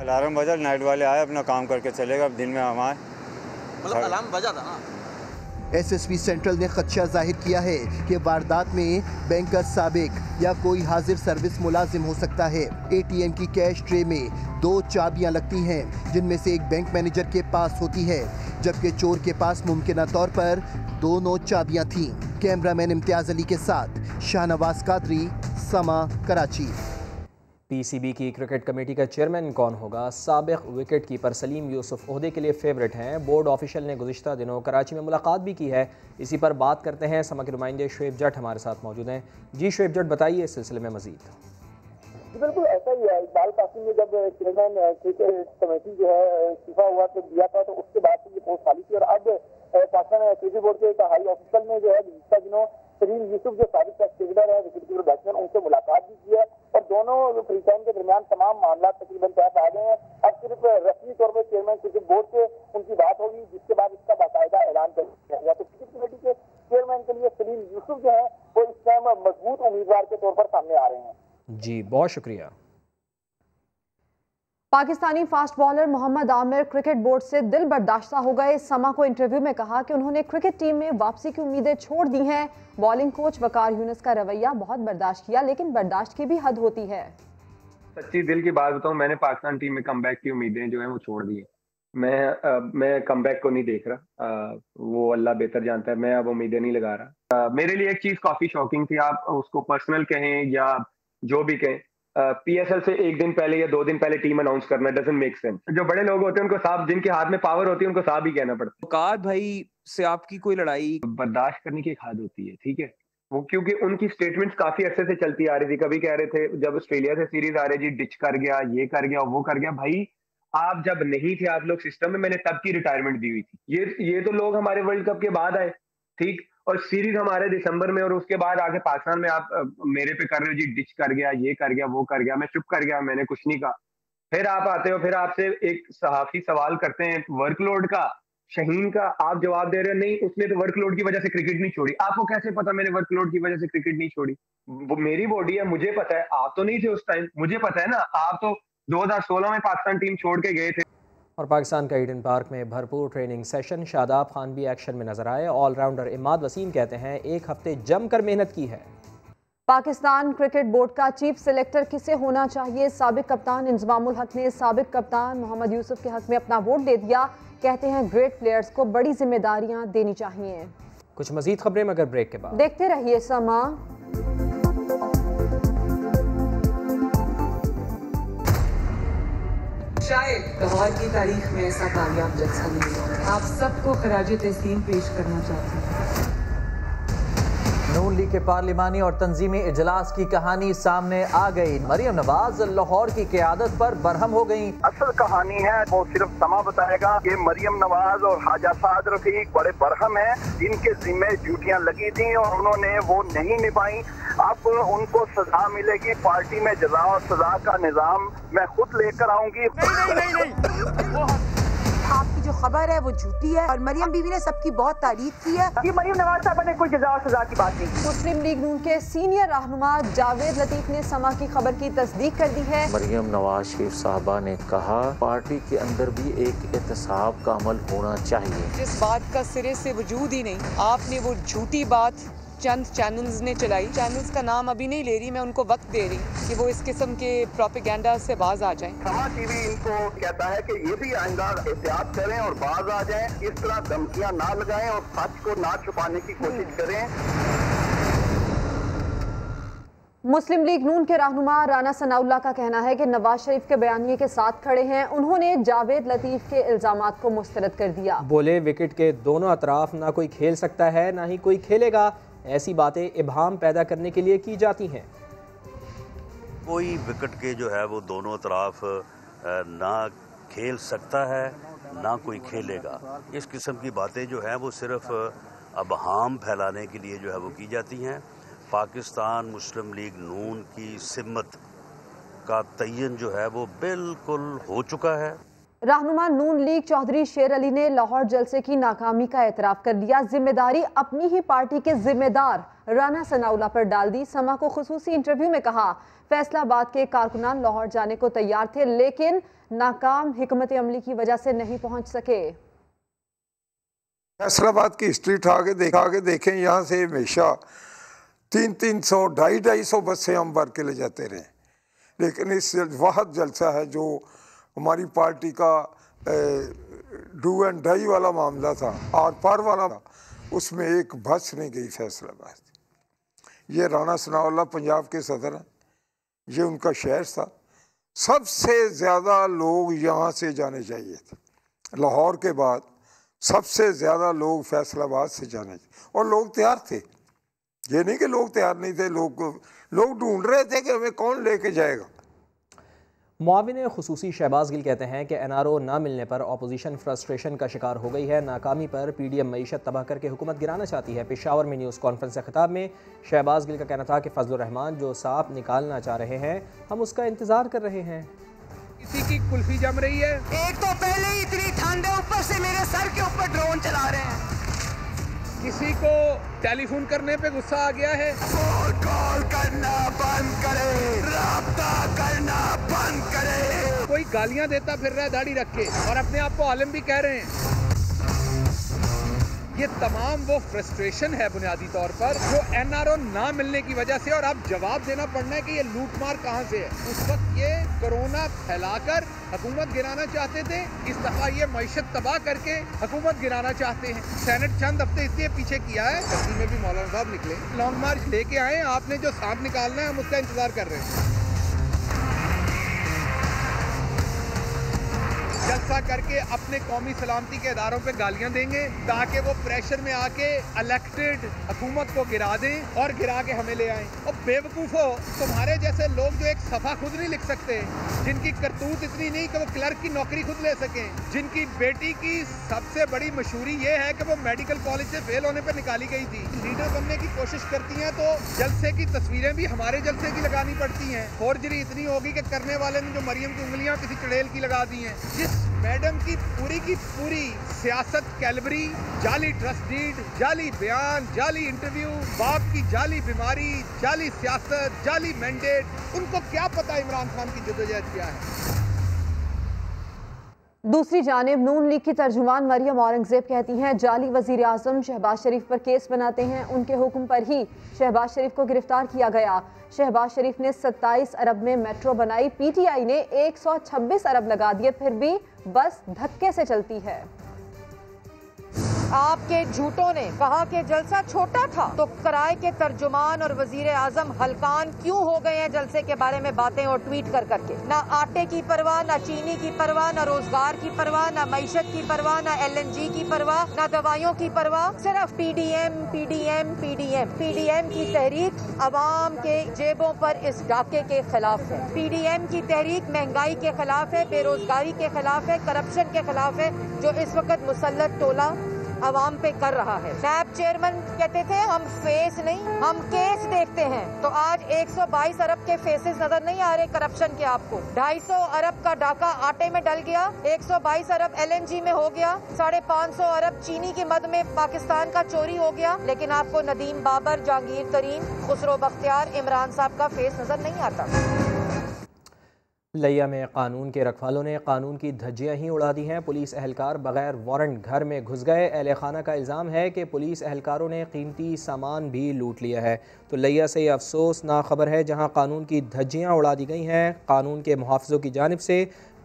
Speaker 22: अलार्म बजा, नाइट वाले आए, अपना काम करके चलेगा, दिन में हम आए।
Speaker 21: मतलब अलार्म बजा था ना।
Speaker 20: एसएसपी सेंट्रल ने खदशा जाहिर किया है कि वारदात में बैंकर साबिक या कोई हाजिर सर्विस मुलाजिम हो सकता है। एटीएम की कैश ट्रे में 2 चाबियां लगती हैं, जिनमें से एक बैंक मैनेजर के पास होती है, जबकि चोर के पास मुमकिना तौर पर दोनों चाबियां थीं। कैमरामैन इम्तियाज अली के साथ शाहनवाज कादरी, समा, कराची।
Speaker 1: पीसीबी की क्रिकेट कमेटी का चेयरमैन कौन होगा? साबिक विकेट कीपर सलीम यूसुफ ओहदे के लिए फेवरेट हैं। बोर्ड ऑफिशियल ने गुज़िश्ता दिनों कराची में मुलाकात भी की है। इसी पर बात करते हैं। समा के नुमाइंदे शुएब जट हमारे साथ मौजूद हैं। जी शुएब जट, बताइए इस सिलसिले में मजीद।
Speaker 23: बिल्कुल ऐसा ही है। इकबाल कासिम ने जब चेयरमैन क्रिकेट कमेटी जो है इस्तीफा हुआ तो दिया था, तो उसके बाद से ये पोस्ट खाली थी। और अब पाकिस्तान क्रिकेट बोर्ड के हाई ऑफिशियल ने जो है गुज़िश्ता दिनों सलीम यूसुफ जो साबिक टेस्ट क्रिकेटर है, विकेट कीपर बैट्समैन, उनसे मुलाकात भी की है और दोनों फ्री टाइम के दरमियान तमाम मामला तकरीबन तय आ गए हैं। अब सिर्फ रस्मी तौर पर चेयरमैन क्रिकेट बोर्ड से उनकी बात होगी, जिसके बाद इसका बाकायदा ऐलान कर दिया जाएगा। तो क्रिकेट कमेटी के चेयरमैन के लिए सलीम यूसुफ जो है वो इस टाइम मजबूत उम्मीदवार के तौर पर सामने आ रहे हैं।
Speaker 1: जी, बहुत शुक्रिया।
Speaker 2: Pakistani fast bowler Mohammad Aamir cricket board से दिल बर्दाश्ता हो गए। समा को इंटरव्यू में कहा कि उन्होंने क्रिकेट टीम में वापसी की उम्मीदें छोड़ दी हैं। बॉलिंग कोच वकार यूनुस का रवैया बहुत बर्दाश्त किया, लेकिन बर्दाश्त की भी हद होती है।
Speaker 24: सच्ची दिल की बात बताऊं, मैंने पाकिस्तान टीम में कमबैक की उम्मीदें जो है वो छोड़ दी है। मैं कमबैक को नहीं देख रहा, वो अल्लाह बेहतर जानता है। मैं अब उम्मीदें नहीं लगा रहा। मेरे लिए एक चीज काफी शॉकिंग थी, आप उसको पर्सनल कहें या जो भी कहें, पीएसएल से 1 दिन पहले या 2 दिन पहले टीम अनाउंस करना डजंट मेक सेंस। जो बड़े लोग होते हैं उनको साफ, जिनके हाथ में पावर होती है उनको साफ ही कहना पड़ता है।
Speaker 25: वकार भाई से आपकी कोई लड़ाई?
Speaker 24: बर्दाश्त करने की एक हद होती है, ठीक है। वो क्योंकि उनकी स्टेटमेंट्स काफी अरसे से चलती आ रही थी। कभी कह रहे थे जब ऑस्ट्रेलिया से सीरीज आ रही जी डिच कर गया, ये कर गया, वो कर गया। भाई आप जब नहीं थे, आप लोग सिस्टम में, मैंने तब की रिटायरमेंट दी हुई थी। ये तो लोग हमारे वर्ल्ड कप के बाद आए, ठीक, और सीरीज हमारे दिसंबर में, और उसके बाद आके पाकिस्तान में आप मेरे पे कर रहे हो जी डिच कर गया, ये कर गया, वो कर गया। मैं चुप कर गया, मैंने कुछ नहीं कहा। फिर आप आते हो, फिर आपसे एक सहाफी सवाल करते हैं वर्कलोड का, शहीन का आप जवाब दे रहे हो नहीं उसने तो वर्कलोड की वजह से क्रिकेट नहीं छोड़ी। आपको कैसे पता मैंने वर्कलोड की वजह से क्रिकेट नहीं छोड़ी? वो मेरी बॉडी है, मुझे पता है। आप तो नहीं थे उस टाइम, मुझे पता है ना। आप तो 2016 में पाकिस्तान टीम छोड़ के गए थे।
Speaker 1: और पाकिस्तान का ईडन पार्क में भरपूर ट्रेनिंग सेशन, शादाब खान भी एक्शन में नजर आए। ऑलराउंडर इमाद वसीम कहते हैं एक हफ्ते जमकर मेहनत की है।
Speaker 2: पाकिस्तान क्रिकेट बोर्ड का चीफ सिलेक्टर किसे होना चाहिए? साबिक कप्तान इंजमामुल हक ने साबिक कप्तान मोहम्मद यूसुफ के हक में अपना वोट दे दिया। कहते हैं ग्रेट प्लेयर्स को बड़ी जिम्मेदारियां देनी चाहिए।
Speaker 1: कुछ मजीद खबरें मगर ब्रेक के बाद।
Speaker 2: देखते रहिए समा।
Speaker 4: शायद लाहौर की तारीख में ऐसा कामयाब जलसा नहीं हुआ। आप सबको खराज तस्लीम पेश करना चाहते हैं।
Speaker 6: नून लीग के पार्लिमानी और तंजीमी इजलास की कहानी सामने आ गई। मरियम नवाज लाहौर की क़यादत पर बरहम हो गई।
Speaker 5: असल कहानी है वो सिर्फ समा बताएगा कि मरियम नवाज और ख्वाजा साद रफीक बड़े बरहम हैं, जिनके जिम्मे ड्यूटियां लगी थी और उन्होंने वो नहीं निभाई। अब उनको सजा मिलेगी। पार्टी में जजा और सजा का निजाम मैं खुद लेकर आऊंगी।
Speaker 4: आपकी जो खबर है वो झूठी है और मरियम बीवी ने सबकी बहुत तारीफ की है।
Speaker 23: ये मरियम नवाज साहब ने कोई जजा और सजा की बात नहीं की।
Speaker 2: मुस्लिम लीग नून के सीनियर रहनुमा जावेद लतीफ ने समा की खबर की तस्दीक कर दी है।
Speaker 7: मरियम नवाज शरीफ साहबा ने कहा पार्टी के अंदर भी एक एहतसाब का अमल होना चाहिए।
Speaker 4: जिस बात का सिरे से वजूद ही नहीं, आपने वो झूठी बात चंद चैनल्स ने चलाई। चैनल्स का नाम अभी नहीं ले रही, मैं उनको वक्त दे रही कि वो इस किस्म के प्रोपेगेंडा से बाज आ जाएं।
Speaker 5: समा टीवी इनको कहता है कि ये भी आइंदा एहतियात करें और बाज आ जाएं। इस तरह धमकियां ना लगाएं और सच को ना छुपाने की कोशिश करें।
Speaker 2: मुस्लिम लीग नून के रहनुमा राना सनाउल्लाह का कहना है कि नवाज शरीफ के बयानिए के साथ खड़े हैं। उन्होंने जावेद लतीफ के इल्जामात को मुस्तरद कर दिया।
Speaker 1: बोले विकेट के दोनों अतराफ ना कोई खेल सकता है ना ही कोई खेलेगा। ऐसी बातें इब्हाम पैदा करने के लिए की जाती हैं।
Speaker 3: कोई विकेट के जो है वो दोनों तरफ ना खेल सकता है ना कोई खेलेगा। इस किस्म की बातें जो हैं वो सिर्फ इब्हाम फैलाने के लिए जो है वो की जाती हैं। पाकिस्तान मुस्लिम लीग नून की सिमत का तयन जो है वो बिल्कुल हो चुका है।
Speaker 2: रहनुमा नून लीग चौधरी शेर अली ने लाहौर जलसे की नाकामी का एतराफ़ कर लिया। जिम्मेदारी अपनी ही पार्टी के जिम्मेदार राना सनाउल्लाह पर डाल दी। समा को खुसूसी इंटरव्यू में कहा फैसलाबाद के कारकुनान लाहौर जाने को तैयार थे लेकिन नाकाम हिकमत अमली की वजह से नहीं पहुंच सके।
Speaker 8: फैसलाबाद की हिस्ट्री उठा के देखें, यहाँ से हमेशा 300, 250 बसें हम भर के ले जाते रहे, लेकिन इस वाहद जलसा है जो हमारी पार्टी का डू एंड डाई वाला मामला था, आर पार वाला था, उसमें एक बस नहीं गई फैसलाबाद। ये राना सनाउल्लाह पंजाब के सदर हैं, ये उनका शहर था। सबसे ज़्यादा लोग यहाँ से जाने चाहिए थे। लाहौर के बाद सबसे ज़्यादा लोग फैसलाबाद से जाने चाहिए और लोग तैयार थे। ये नहीं कि लोग तैयार नहीं थे, लोग ढूंढ रहे थे कि हमें कौन लेके जाएगा।
Speaker 1: मुआविन खुसूसी शहबाज गिल कहते हैं कि NRO ना मिलने पर अपोजिशन फ्रस्ट्रेशन का शिकार हो गई है। नाकामी पर PDM मईशत तबाह करके हुकूमत गिराना चाहती है। पेशावर में न्यूज़ कॉन्फ्रेंस से खिताब में शहबाज गिल का कहना था कि फजलुर रहमान जो सांप निकालना चाह रहे हैं हम उसका इंतज़ार कर रहे हैं।
Speaker 9: किसी की कुल्फी जम रही है।
Speaker 4: एक तो पहले ही इतनी ठंड है, ऊपर से मेरे सर के ऊपर ड्रोन चला रहे हैं।
Speaker 9: किसी को टेलीफोन करने पे गुस्सा आ गया है।
Speaker 5: कॉल करना बंद करे, राब्ता करना बंद करे।
Speaker 9: कोई गालियां देता फिर रहा है दाढ़ी रख के और अपने आप को आलिम भी कह रहे हैं। ये तमाम वो फ्रस्ट्रेशन है बुनियादी तौर पर जो NRO ना मिलने की वजह से, और अब जवाब देना पड़ना है कि ये लूटमार कहाँ से है। उस वक्त ये कोरोना फैलाकर हुकूमत गिराना चाहते थे, इस दफा ये मईशत तबाह करके हुकूमत गिराना चाहते हैं। सेनेट चंद हफ्ते इसलिए पीछे किया है, दिल्ली में भी मौलाना साहब निकले, लॉन्ग मार्च लेके आए। आपने जो सांप निकालना है हम उसका इंतजार कर रहे हैं। जलसा करके अपने कौमी सलामती के इदारों पे गालियां देंगे ताकि वो प्रेशर में आके इलेक्टेड हुकूमत को गिरा दें और गिरा के हमें ले आएं। और बेवकूफ़ो, तुम्हारे जैसे लोग जो एक सफ़ा खुद नहीं लिख सकते, जिनकी करतूत इतनी नहीं कि वो क्लर्क की नौकरी खुद ले सकें, जिनकी बेटी की सबसे बड़ी मशहूरी ये है कि वो मेडिकल कॉलेज से फेल होने पर निकाली गई थी, लीडर बनने की कोशिश करती हैं तो जलसे की तस्वीरें भी हमारे जलसे की लगानी पड़ती हैं। फोर्जरी इतनी होगी कि करने वाले ने जो मरियम की उंगलियां किसी चुड़ैल की लगा दी हैं। जिस मैडम की पूरी सियासत कैलबरी, जाली ट्रस्ट डीड, जाली बयान, जाली इंटरव्यू, बाप की जाली बीमारी, जाली सियासत, जाली मैंडेट, उनको क्या पता इमरान खान की जद्दोजहद क्या है।
Speaker 2: दूसरी जानिब नून लीग की तर्जुमान मरियम औरंगजेब कहती हैं जाली वजीर आजम शहबाज शरीफ पर केस बनाते हैं, उनके हुक्म पर ही शहबाज शरीफ को गिरफ्तार किया गया। शहबाज शरीफ ने 27 अरब में मेट्रो बनाई, पीटीआई ने 126 अरब लगा दिए, फिर भी बस धक्के से चलती है।
Speaker 10: आपके झूठों ने कहा कि जलसा छोटा था, तो कराए के तर्जुमान और वजीर आजम हलकान क्यों हो गए हैं जलसे के बारे में बातें और ट्वीट कर करके। ना आटे की परवाह, ना चीनी की परवाह, ना रोजगार की परवाह, ना मईशत की परवाह, ना LNG की परवाह, ना दवाइयों की परवाह, सिर्फ PDM PDM PDM। PDM की तहरीक अवाम के जेबों पर इस डाके के खिलाफ है। PDM की तहरीक महंगाई के खिलाफ है, बेरोजगारी के खिलाफ है, करप्शन के खिलाफ है, जो इस वक्त मुसल्लत टोला अवाम पे कर रहा है। नैब चेयरमैन कहते थे हम फेस नहीं हम केस देखते हैं, तो आज 122 अरब के फेसेस नजर नहीं आ रहे करप्शन के आपको। 250 अरब का डाका आटे में डल गया, 122 अरब LNG में हो गया, 550 अरब चीनी की मद में पाकिस्तान का चोरी हो गया, लेकिन आपको नदीम बाबर, जहांगीर तरीन, खुसरो बख्तियार, इमरान साहब का फेस नजर नहीं आता।
Speaker 1: लिया में कानून के रखवालों ने कानून की धज्जियां ही उड़ा दी हैं। पुलिस एहलकार बगैर वारंट घर में घुस गए। अहले खाना का इल्ज़ाम है कि पुलिस एहलकारों ने कीमती सामान भी लूट लिया है। तो लिया से ये अफसोसनाक खबर है जहां कानून की धज्जियां उड़ा दी गई हैं। कानून के मुहाफ़िज़ों की जानिब से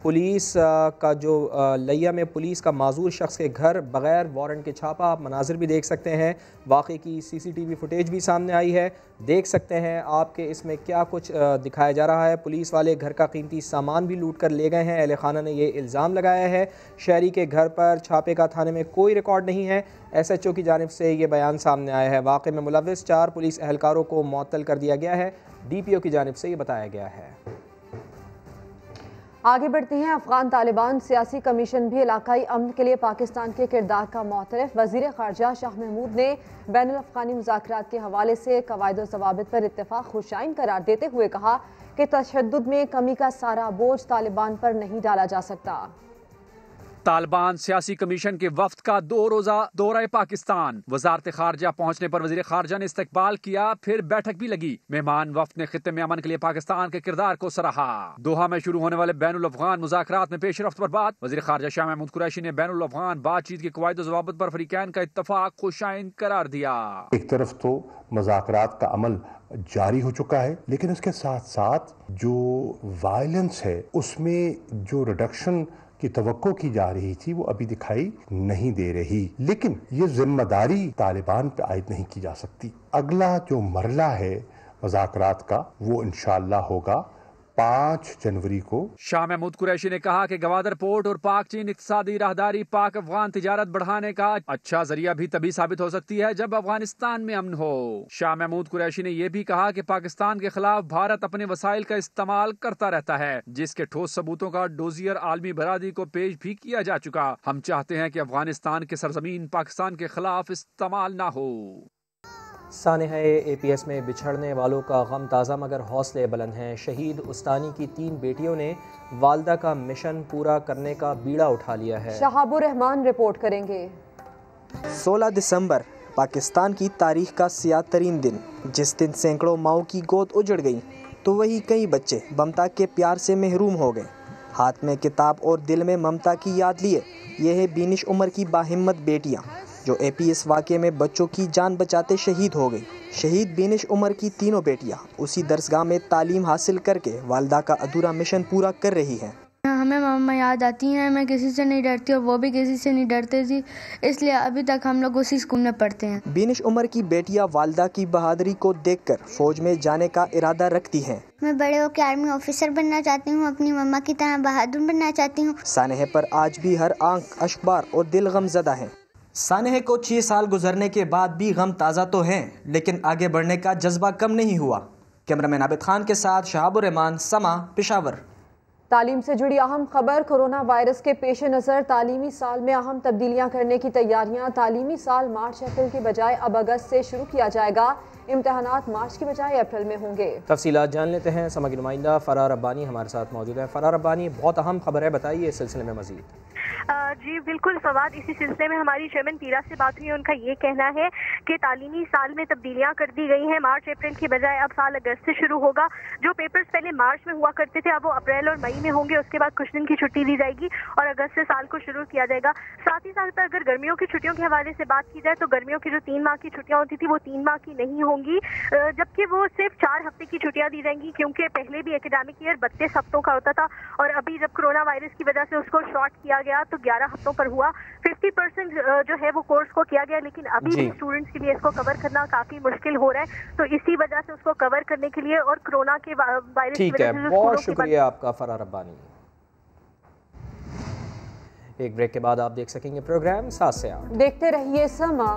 Speaker 1: पुलिस का जो लिया में पुलिस का माजूर शख्स के घर बग़ैर वारंट के छापा, आप मनाजिर भी देख सकते हैं। वाक़ई की CCTV फुटेज भी सामने आई है, देख सकते हैं आपके इसमें क्या कुछ दिखाया जा रहा है। पुलिस वाले घर का कीमती सामान भी लूट कर ले गए हैं। अहले खाना ने ये इल्ज़ाम लगाया है। शहरी के घर पर छापे का थाने में कोई रिकॉर्ड नहीं है। SHO की जानिब से ये बयान सामने आया है। वाक़े में मुलव्विस 4 पुलिस एहलकारों को मुअत्तल कर दिया गया है। DPO की जानिब से ये बताया गया है।
Speaker 2: आगे बढ़ते हैं। अफगान तालिबान सियासी कमीशन भी इलाकाई अमन के लिए पाकिस्तान के किरदार का मुतरफ। वज़ीर ख़ारजा शाह महमूद ने बैनुल अफ़गानी मुज़ाकरात के हवाले से कवायद व ज़वाबित पर इत्तेफ़ाक़ खुशाइन करार देते हुए कहा कि तशद्दुद में कमी का सारा बोझ तालिबान पर नहीं डाला जा सकता।
Speaker 11: तालिबान सियासी कमीशन के वफ्द का 2 रोज़ा दौरा पाकिस्तान। वजारत खारजा पहुंचने पर वजीर खारजा ने इस्तकबाल किया, फिर बैठक भी लगी। मेहमान वफ्द ने खित्ते में अमन के लिए पाकिस्तान के किरदार को सराहा। दोहा में शुरू होने वाले बैनुल अफ़गान मुज़ाकरात में पेशरफ्त पर बात। वजीर खारजा शाह महमूद कुरैशी ने बैनुल अफ़गान बातचीत के कवायद ज़वाबित पर फरीकैन का इत्तफाक खुशाइन करार दिया।
Speaker 12: एक तरफ तो मुज़ाकरात का अमल जारी हो चुका है, लेकिन उसके साथ साथ जो वायलेंस है उसमें जो रिडक्शन की तवक्को की जा रही थी वो अभी दिखाई नहीं दे रही। लेकिन ये जिम्मेदारी तालिबान पे आयद नहीं की जा सकती। अगला जो मरला है मुज़ाकरात का वो इंशाअल्लाह होगा 5 जनवरी को।
Speaker 11: शाह महमूद कुरैशी ने कहा कि गवादर पोर्ट और पाक चीन इक़्तिसादी राहदारी पाक अफगान तिजारत बढ़ाने का अच्छा जरिया भी तभी साबित हो सकती है जब अफगानिस्तान में अमन हो। शाह महमूद कुरैशी ने यह भी कहा कि पाकिस्तान के खिलाफ भारत अपने वसाइल का इस्तेमाल करता रहता है, जिसके ठोस सबूतों का डोजियर आलमी बरादरी को पेश भी किया जा चुका। हम चाहते हैं कि अफगानिस्तान के सरजमीन पाकिस्तान के खिलाफ इस्तेमाल ना हो।
Speaker 1: सानहा APS में बिछड़ने वालों का गम ताज़ा मगर हौसले बुलंद हैं। शहीद उस्तानी की 3 बेटियों ने वालदा का मिशन पूरा करने का बीड़ा उठा लिया है।
Speaker 2: शहाबुर रहमान रिपोर्ट करेंगे।
Speaker 13: 16 दिसंबर पाकिस्तान की तारीख का सियाह तरीन दिन, जिस दिन सैकड़ों माओं की गोद उजड़ गई तो वही कई बच्चे ममता के प्यार से महरूम हो गए। हाथ में किताब और दिल में ममता की याद लिए ये है बीनिश उमर की बाहिम्मत बेटियाँ जो APS वाक़े में बच्चों की जान बचाते शहीद हो गई। शहीद बीनिश उमर की तीनों बेटियां उसी दरसगाह में तालीम हासिल करके वालदा का अधूरा मिशन पूरा कर रही हैं।
Speaker 14: हमें मम्मा याद आती हैं, मैं किसी से नहीं डरती और वो भी किसी से नहीं डरते थी, इसलिए अभी तक हम लोग उसी स्कूल में पढ़ते हैं।
Speaker 13: बीनिश उमर की बेटियां वालदा की बहादुरी को देखकर फौज में जाने का इरादा रखती हैं।
Speaker 26: मैं बड़े होकर आर्मी ऑफिसर बनना चाहती हूँ, अपनी मम्मा की तरह बहादुर बनना चाहती हूँ।
Speaker 13: सानहे पर आज भी हर आंख अशबार और दिल गमज़दा है। सानहे को 6 साल गुजरने के बाद भी गम ताज़ा तो हैं, लेकिन आगे बढ़ने का जज्बा कम नहीं हुआ। कैमरामैन आबिद खान के साथ शहाबुर रहमान, समा, पेशावर।
Speaker 2: तालीम से जुड़ी अहम खबर, कोरोना वायरस के पेश नज़र तालीमी साल में अहम तब्दीलियां करने की तैयारियां। तालीमी साल मार्च अप्रैल की बजाय अब अगस्त से शुरू किया जाएगा। इम्तहानात मार्च की बजाय अप्रैल में होंगे। तफसीलात जान लेते हैं। समा की नुमाइंदा फरार रब्बानी हमारे साथ मौजूद है। फरार रब्बानी, बहुत अहम खबर है, बताइए इस सिलसिले में मजीद।
Speaker 15: जी बिल्कुल फवाद, इसी सिलसिले में हमारी चेयरमैन पीरा से बात हुई। उनका ये कहना है कि तालीमी साल में तब्दीलियां कर दी गई हैं। मार्च अप्रैल की बजाय अब साल अगस्त से शुरू होगा। जो पेपर्स पहले मार्च में हुआ करते थे अब वो अप्रैल और मई में होंगे। उसके बाद कुछ दिन की छुट्टी दी जाएगी और अगस्त से साल को शुरू किया जाएगा। साथ ही साथ अगर गर्मियों की छुट्टियों के हवाले से बात की जाए तो गर्मियों की जो 3 माह की छुट्टियां होती थी वो 3 माह की नहीं होंगी, जबकि वो सिर्फ 4 हफ्ते की छुट्टियां दी जाएंगी, क्योंकि पहले भी एकेडमिक ईयर 32 हफ्तों का होता था और अभी जब कोरोना वायरस की वजह से उसको शॉर्ट किया गया तो 11 हफ्तों पर हुआ। 50% जो है वो कोर्स को किया गया, लेकिन अभी भी स्टूडेंट्स के लिए इसको कवर करना काफी मुश्किल हो रहा है। तो इसी वजह से उसको कवर करने के लिए और कोरोना के वायरस की वजह से
Speaker 1: बहुत शुक्रिया आपका फरार रब्बानी। एक ब्रेक के बाद आप देख सकेंगे प्रोग्राम 7 से 8।
Speaker 2: देखते रहिए समा।